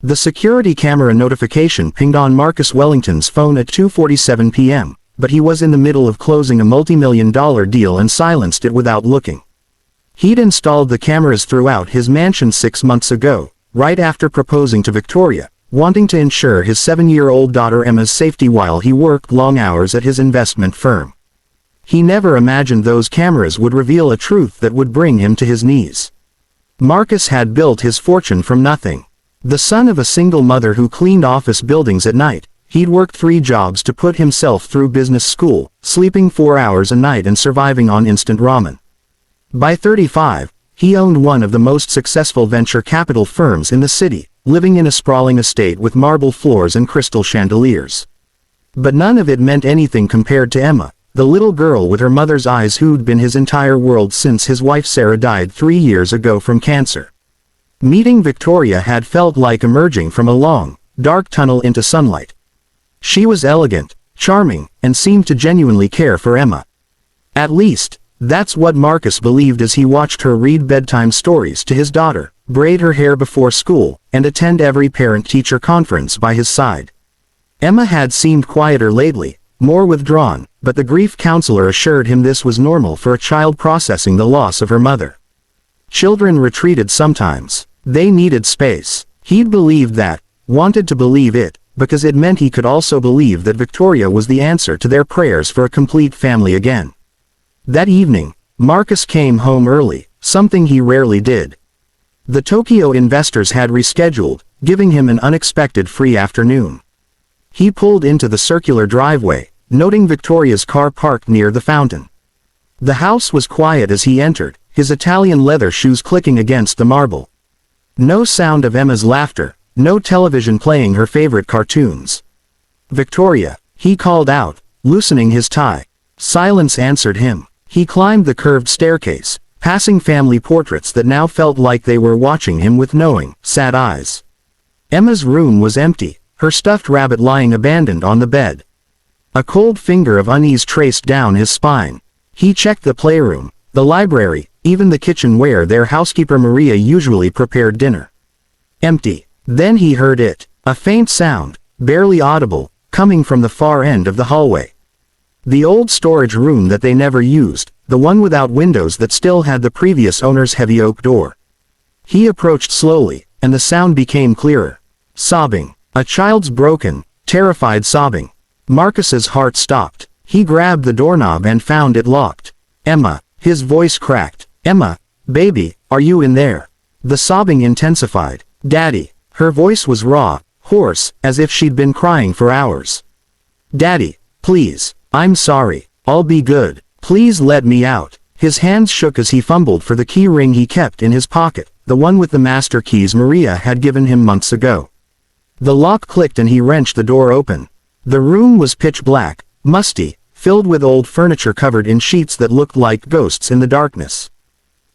The security camera notification pinged on Marcus Wellington's phone at 2:47 p.m., but he was in the middle of closing a multi-million-dollar deal and silenced it without looking. He'd installed the cameras throughout his mansion 6 months ago, right after proposing to Victoria, wanting to ensure his 7-year-old daughter Emma's safety while he worked long hours at his investment firm. He never imagined those cameras would reveal a truth that would bring him to his knees. Marcus had built his fortune from nothing. The son of a single mother who cleaned office buildings at night, he'd worked 3 jobs to put himself through business school, sleeping 4 hours a night and surviving on instant ramen. By 35, he owned one of the most successful venture capital firms in the city, living in a sprawling estate with marble floors and crystal chandeliers. But none of it meant anything compared to Emma, the little girl with her mother's eyes who'd been his entire world since his wife Sarah died 3 years ago from cancer. Meeting Victoria had felt like emerging from a long, dark tunnel into sunlight. She was elegant, charming, and seemed to genuinely care for Emma. At least, that's what Marcus believed as he watched her read bedtime stories to his daughter, braid her hair before school, and attend every parent-teacher conference by his side. Emma had seemed quieter lately, more withdrawn, but the grief counselor assured him this was normal for a child processing the loss of her mother. Children retreated sometimes. They needed space. He'd believed that, wanted to believe it, because it meant he could also believe that Victoria was the answer to their prayers for a complete family again. That evening, Marcus came home early, something he rarely did. The Tokyo investors had rescheduled, giving him an unexpected free afternoon. He pulled into the circular driveway, noting Victoria's car parked near the fountain. The house was quiet as he entered, his Italian leather shoes clicking against the marble. No sound of Emma's laughter, no television playing her favorite cartoons. "Victoria," he called out, loosening his tie. Silence answered him. He climbed the curved staircase, passing family portraits that now felt like they were watching him with knowing, sad eyes. Emma's room was empty, her stuffed rabbit lying abandoned on the bed. A cold finger of unease traced down his spine. He checked the playroom, the library, even the kitchen where their housekeeper Maria usually prepared dinner. Empty. Then he heard it, a faint sound, barely audible, coming from the far end of the hallway. The old storage room that they never used, the one without windows that still had the previous owner's heavy oak door. He approached slowly, and the sound became clearer. Sobbing. A child's broken, terrified sobbing. Marcus's heart stopped. He grabbed the doorknob and found it locked. "Emma," his voice cracked. "Emma, baby, are you in there?" The sobbing intensified. "Daddy." Her voice was raw, hoarse, as if she'd been crying for hours. "Daddy, please. I'm sorry. I'll be good. Please let me out." His hands shook as he fumbled for the key ring he kept in his pocket, the one with the master keys Maria had given him months ago. The lock clicked and he wrenched the door open. The room was pitch black, musty, filled with old furniture covered in sheets that looked like ghosts in the darkness.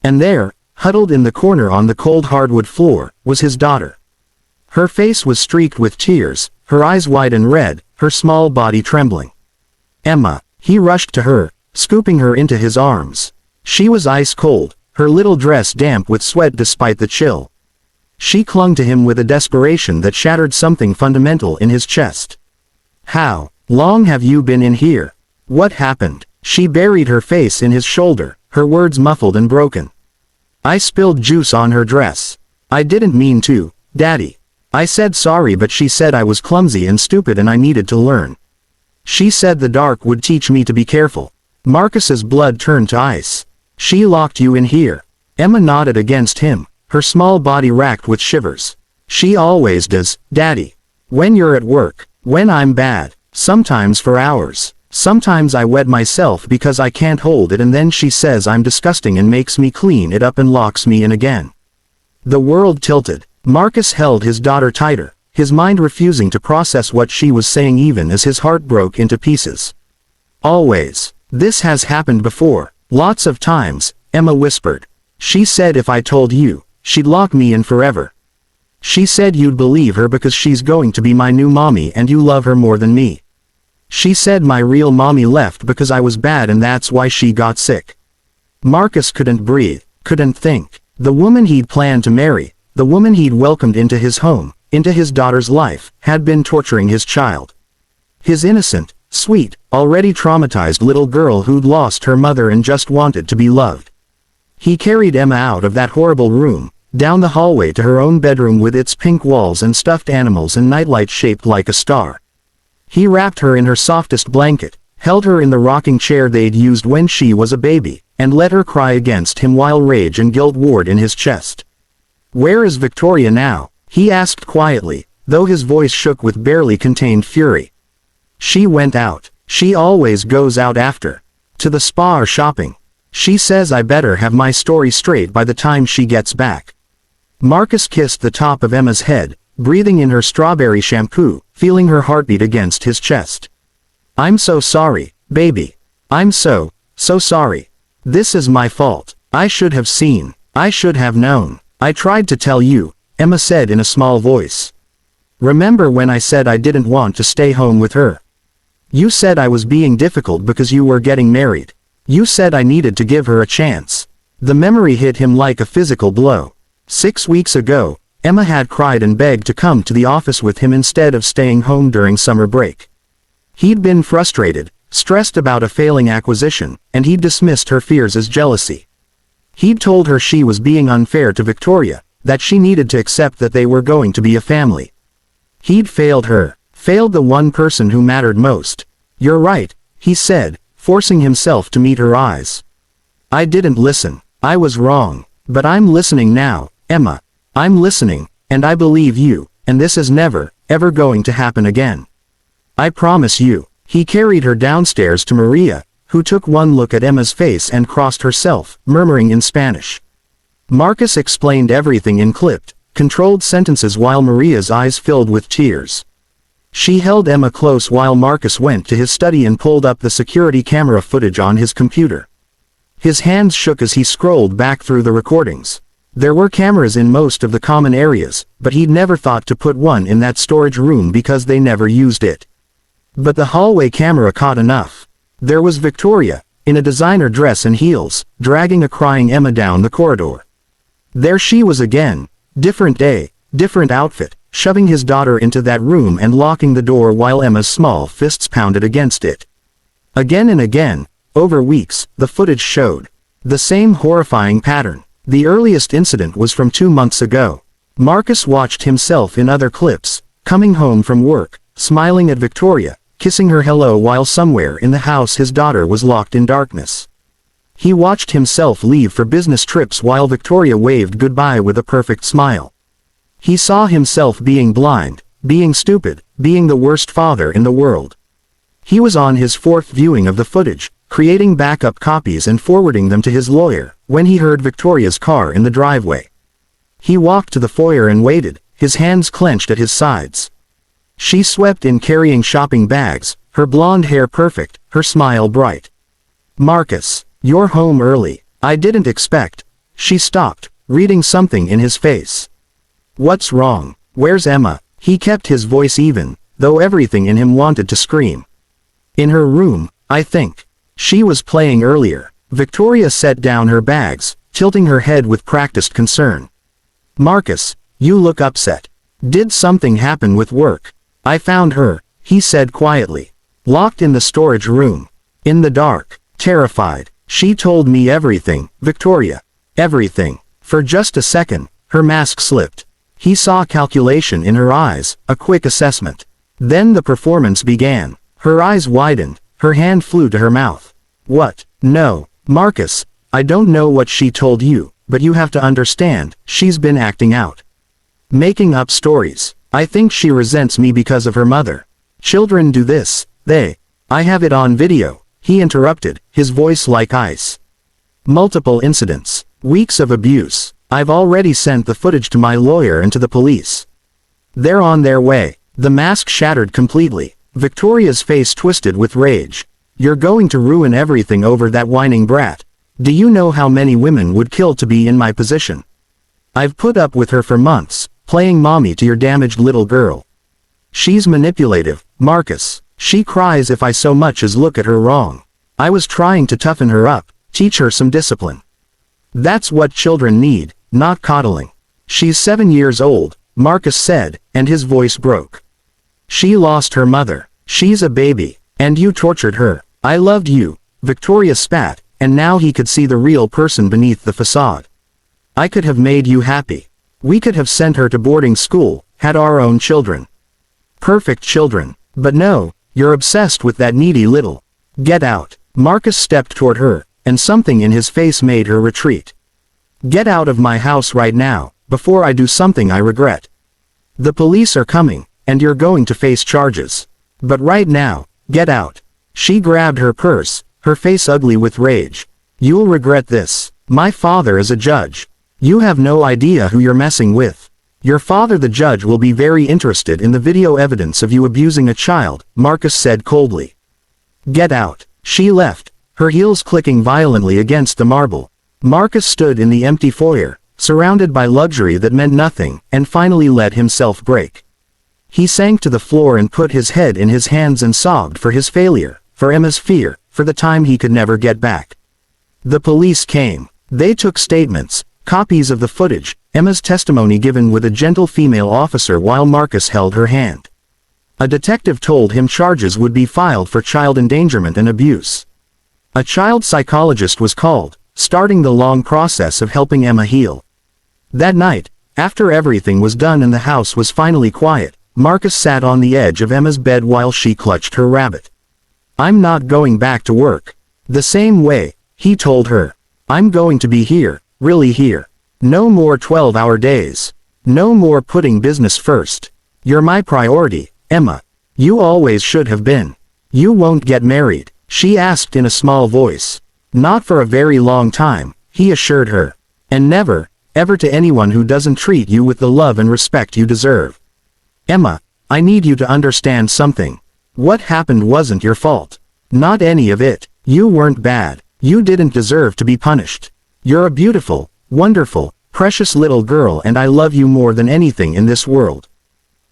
And there, huddled in the corner on the cold hardwood floor, was his daughter. Her face was streaked with tears, her eyes wide and red, her small body trembling. "Emma." He rushed to her, scooping her into his arms. She was ice cold, her little dress damp with sweat despite the chill. She clung to him with a desperation that shattered something fundamental in his chest. "How long have you been in here? What happened?" She buried her face in his shoulder, her words muffled and broken. "I spilled juice on her dress. I didn't mean to, Daddy. I said sorry, but she said I was clumsy and stupid and I needed to learn. She said the dark would teach me to be careful." Marcus's blood turned to ice. "She locked you in here." Emma nodded against him, her small body racked with shivers. "She always does, Daddy. When you're at work, when I'm bad, sometimes for hours. Sometimes I wet myself because I can't hold it and then she says I'm disgusting and makes me clean it up and locks me in again." The world tilted. Marcus held his daughter tighter, his mind refusing to process what she was saying even as his heart broke into pieces. "Always. This has happened before. Lots of times," Emma whispered. "She said if I told you, she'd lock me in forever. She said you'd believe her because she's going to be my new mommy and you love her more than me. She said my real mommy left because I was bad and that's why she got sick." Marcus couldn't breathe, couldn't think. The woman he'd planned to marry, the woman he'd welcomed into his home, into his daughter's life, had been torturing his child. His innocent, sweet, already traumatized little girl who'd lost her mother and just wanted to be loved. He carried Emma out of that horrible room, down the hallway to her own bedroom with its pink walls and stuffed animals and nightlight shaped like a star. He wrapped her in her softest blanket, held her in the rocking chair they'd used when she was a baby, and let her cry against him while rage and guilt warred in his chest. "Where is Victoria now?" he asked quietly, though his voice shook with barely contained fury. "She went out. She always goes out after. To the spa or shopping. She says I better have my story straight by the time she gets back." Marcus kissed the top of Emma's head, breathing in her strawberry shampoo, feeling her heartbeat against his chest. "I'm so sorry, baby. I'm so sorry. This is my fault. I should have seen. I should have known. I tried to tell you," Emma said in a small voice. "Remember when I said I didn't want to stay home with her? You said I was being difficult because you were getting married. You said I needed to give her a chance." The memory hit him like a physical blow. 6 weeks ago, Emma had cried and begged to come to the office with him instead of staying home during summer break. He'd been frustrated, stressed about a failing acquisition, and he'd dismissed her fears as jealousy. He'd told her she was being unfair to Victoria, that she needed to accept that they were going to be a family. He'd failed her, failed the one person who mattered most. "You're right," he said, forcing himself to meet her eyes. "I didn't listen. I was wrong. But I'm listening now, Emma. I'm listening, and I believe you, and this is never, ever going to happen again. I promise you." He carried her downstairs to Maria, who took one look at Emma's face and crossed herself, murmuring in Spanish. Marcus explained everything in clipped, controlled sentences while Maria's eyes filled with tears. She held Emma close while Marcus went to his study and pulled up the security camera footage on his computer. His hands shook as he scrolled back through the recordings. There were cameras in most of the common areas, but he'd never thought to put one in that storage room because they never used it. But the hallway camera caught enough. There was Victoria, in a designer dress and heels, dragging a crying Emma down the corridor. There she was again, different day, different outfit, shoving his daughter into that room and locking the door while Emma's small fists pounded against it. Again and again, over weeks, the footage showed the same horrifying pattern. The earliest incident was from 2 months ago. Marcus watched himself in other clips, coming home from work, smiling at Victoria, kissing her hello while somewhere in the house his daughter was locked in darkness. He watched himself leave for business trips while Victoria waved goodbye with a perfect smile. He saw himself being blind, being stupid, being the worst father in the world. He was on his 4th viewing of the footage, creating backup copies and forwarding them to his lawyer, when he heard Victoria's car in the driveway. He walked to the foyer and waited, his hands clenched at his sides. She swept in carrying shopping bags, her blonde hair perfect, her smile bright. "Marcus, you're home early. I didn't expect." She stopped, reading something in his face. "What's wrong? Where's Emma?" He kept his voice even, though everything in him wanted to scream. "In her room, I think. She was playing earlier." Victoria set down her bags, tilting her head with practiced concern. "Marcus, you look upset. Did something happen with work?" "I found her," he said quietly. "Locked in the storage room. In the dark. Terrified. She told me everything, Victoria. Everything." For just a second, her mask slipped. He saw calculation in her eyes, a quick assessment. Then the performance began. Her eyes widened, her hand flew to her mouth. "What? No, Marcus, I don't know what she told you, but you have to understand, she's been acting out. Making up stories. I think she resents me because of her mother. Children do this, I have it on video," he interrupted, his voice like ice. "Multiple incidents. Weeks of abuse. I've already sent the footage to my lawyer and to the police. They're on their way." The mask shattered completely. Victoria's face twisted with rage. "You're going to ruin everything over that whining brat. Do you know how many women would kill to be in my position? I've put up with her for months, playing mommy to your damaged little girl. She's manipulative, Marcus. She cries if I so much as look at her wrong. I was trying to toughen her up, teach her some discipline. That's what children need, not coddling. She's 7 years old, Marcus said, and his voice broke. She lost her mother. She's a baby. And you tortured her. I loved you. Victoria spat, and now he could see the real person beneath the facade. I could have made you happy. We could have sent her to boarding school, had our own children. Perfect children. But no, you're obsessed with that needy little. Get out. Marcus stepped toward her, and something in his face made her retreat. Get out of my house right now, before I do something I regret. The police are coming, and you're going to face charges. But right now, get out. She grabbed her purse, her face ugly with rage. You'll regret this. My father is a judge. You have no idea who you're messing with. Your father the judge will be very interested in the video evidence of you abusing a child, Marcus said coldly. Get out. She left, her heels clicking violently against the marble. Marcus stood in the empty foyer, surrounded by luxury that meant nothing, and finally let himself break. He sank to the floor and put his head in his hands and sobbed for his failure, for Emma's fear, for the time he could never get back. The police came. They took statements, copies of the footage, Emma's testimony given with a gentle female officer while Marcus held her hand. A detective told him charges would be filed for child endangerment and abuse. A child psychologist was called, starting the long process of helping Emma heal. That night, after everything was done and the house was finally quiet, Marcus sat on the edge of Emma's bed while she clutched her rabbit. I'm not going back to work. The same way, he told her. I'm going to be here, really here. No more 12-hour days. No more putting business first. You're my priority, Emma. You always should have been. You won't get married, she asked in a small voice. Not for a very long time, he assured her. And never, ever to anyone who doesn't treat you with the love and respect you deserve. Emma, I need you to understand something. What happened wasn't your fault. Not any of it. You weren't bad. You didn't deserve to be punished. You're a beautiful, wonderful, precious little girl and I love you more than anything in this world.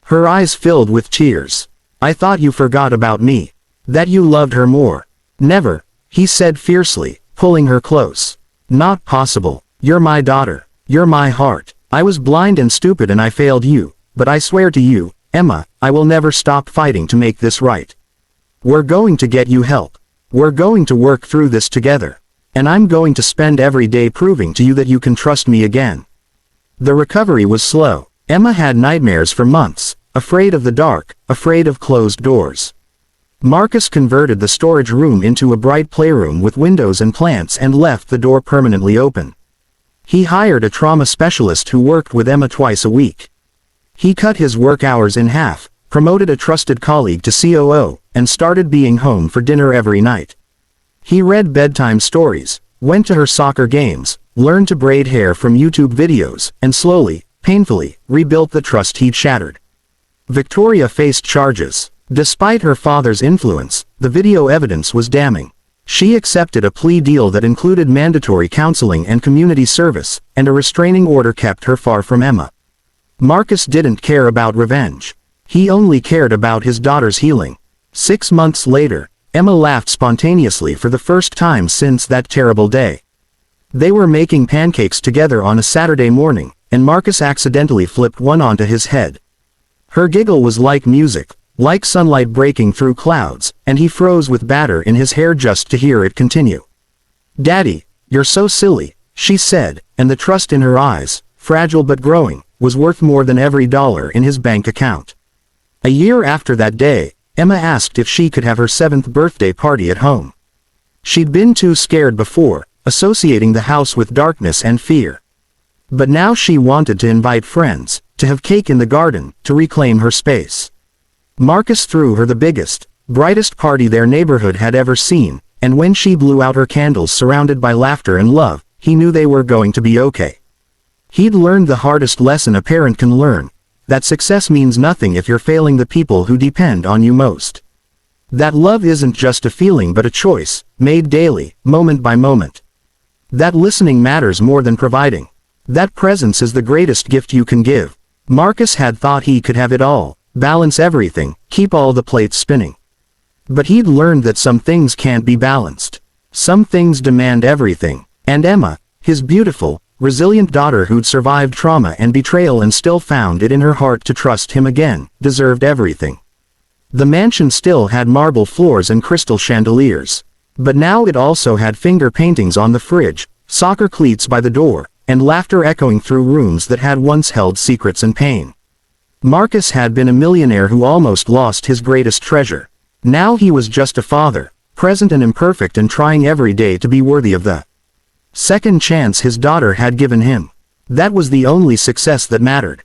Her eyes filled with tears. I thought you forgot about me. That you loved her more. Never, he said fiercely, pulling her close. Not possible. You're my daughter. You're my heart. I was blind and stupid and I failed you, but I swear to you, Emma, I will never stop fighting to make this right. We're going to get you help. We're going to work through this together. And I'm going to spend every day proving to you that you can trust me again. The recovery was slow. Emma had nightmares for months, afraid of the dark, afraid of closed doors. Marcus converted the storage room into a bright playroom with windows and plants and left the door permanently open. He hired a trauma specialist who worked with Emma twice a week. He cut his work hours in half, promoted a trusted colleague to COO, and started being home for dinner every night. He read bedtime stories, went to her soccer games, learned to braid hair from YouTube videos, and slowly, painfully, rebuilt the trust he'd shattered. Victoria faced charges. Despite her father's influence, the video evidence was damning. She accepted a plea deal that included mandatory counseling and community service, and a restraining order kept her far from Emma. Marcus didn't care about revenge. He only cared about his daughter's healing. 6 months later, Emma laughed spontaneously for the first time since that terrible day. They were making pancakes together on a Saturday morning, and Marcus accidentally flipped one onto his head. Her giggle was like music, like sunlight breaking through clouds, and he froze with batter in his hair just to hear it continue. Daddy, you're so silly, she said, and the trust in her eyes, fragile but growing, was worth more than every dollar in his bank account. A year after that day, Emma asked if she could have her 7th birthday party at home. She'd been too scared before, associating the house with darkness and fear. But now she wanted to invite friends, to have cake in the garden, to reclaim her space. Marcus threw her the biggest, brightest party their neighborhood had ever seen, and when she blew out her candles surrounded by laughter and love, he knew they were going to be okay. He'd learned the hardest lesson a parent can learn, that success means nothing if you're failing the people who depend on you most. That love isn't just a feeling but a choice, made daily, moment by moment. That listening matters more than providing. That presence is the greatest gift you can give. Marcus had thought he could have it all, balance everything, keep all the plates spinning. But he'd learned that some things can't be balanced. Some things demand everything, and Emma, his beautiful, resilient daughter who'd survived trauma and betrayal and still found it in her heart to trust him again, deserved everything. The mansion still had marble floors and crystal chandeliers. But now it also had finger paintings on the fridge, soccer cleats by the door, and laughter echoing through rooms that had once held secrets and pain. Marcus had been a millionaire who almost lost his greatest treasure. Now he was just a father, present and imperfect and trying every day to be worthy of the second chance his daughter had given him. That was the only success that mattered.